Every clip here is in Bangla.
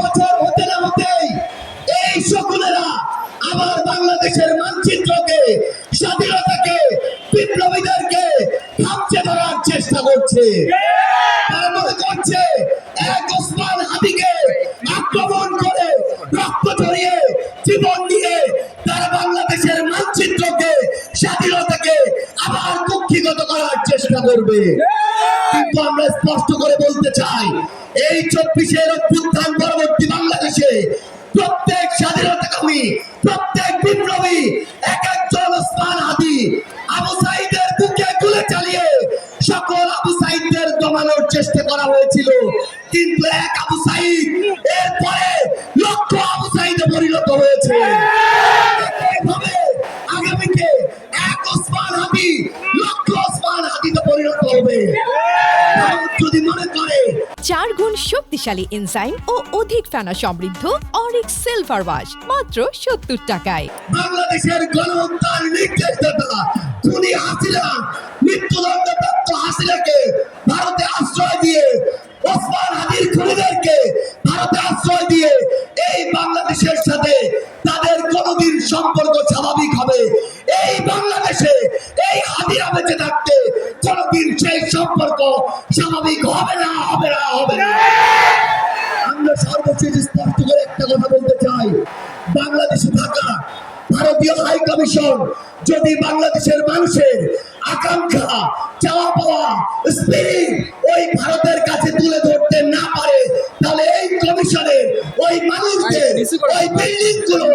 বছর হতে না হতেই এই সকলেরা আবার বাংলাদেশের মানচিত্রকে, স্বাধীনতাকে, বিপ্লবীদেরকে থামচে ধরার চেষ্টা করছে। তারা মনে করছে এক ওসমান হাদিকে আক্রমণ করে, রক্ত ঝরিয়ে, জীবন দিয়ে তারা বাংলাদেশের মানচিত্রকে, স্বাধীনতাকে আবার কুক্ষিগত করার চেষ্টা করবে। কিন্তু আমরা স্পষ্ট করে বলতে চাই, এই 24-এর অভ্যুত্থান পরবর্তী বাংলাদেশে প্রত্যেক স্বাধীনতাকামী, প্রত্যেক বিপ্লবী এক একজন ওসমান হাদি, আবু সাঈদের বুকে গুলি চালিয়ে সকল আবু সাঈদদের দমানোর চেষ্টা করা হয়েছিল, কিন্তু এক আবু সাঈদ এরপরে লক্ষ আবু সাঈদে পরিণত হয়েছে। এইভাবে আগামীতে এক ওসমান হাদি লক্ষ ওসমান হাদিতে পরিণত হবে। যদি মনে করে 4 গুণ শক্তিশালী এনজাইম ও অধিক ফেনা সমৃদ্ধ অরিক সিলভার ওয়াশ মাত্র 70 টাকায়। বাংলাদেশের গণহত্যার নির্দেশদাতা খুনি হাসিনা, মৃত্যুদণ্ডপ্রাপ্ত হাসিনাকে ভারতে আশ্রয় দিয়ে, ওসমান হাদির খুনিদেরকে ভারতে আশ্রয় দিয়ে এই বাংলাদেশের সাথে তাদের কোনদিন সম্পর্ক স্বাভাবিক হবে? এই বাংলাদেশে এই হাদিরা বেঁচে থাকতে কোনদিন সেই সম্পর্ক স্বাভাবিক হবে না, হবে না, হবে না। আমরা সর্বশেষ স্পষ্ট করে একটা কথা বলতে চাই, বাংলাদেশে থাকা ভারতীয় হাই কমিশন যদি বাংলাদেশের মানুষের আকাঙ্ক্ষা, চাওয়া পাওয়া, স্পিরিট ওই ভারতের কাছে তুলে ধরতে না পারে, তাহলে এই কমিশনের ওই মানুষদের, ওই বিল্ডিং গুলো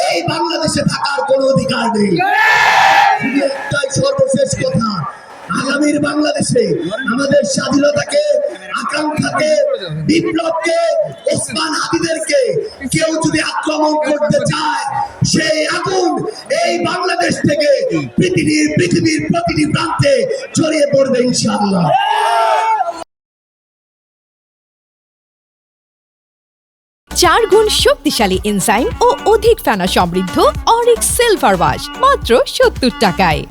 এই বাংলাদেশে থাকার কোনো অধিকার নেই। শুধু একটাই সর্বশেষ কথা, আগামীর বাংলাদেশে আমাদের স্বাধীনতাকে, আকাঙ্ক্ষাকে, বিপ্লবকে, ওসমান হাদিদেরকে কেউ যদি আক্রমণ করতে চায়, সেই আগুন এই বাংলাদেশ থেকে পৃথিবীর প্রতিটি প্রান্তে ছড়িয়ে পড়বে ইনশাআল্লাহ। 4 গুণ শক্তিশালী এনজাইম ও অধিক ফেনা সমৃদ্ধ অরিক সিলভার ওয়াশ মাত্র 70 টাকায়।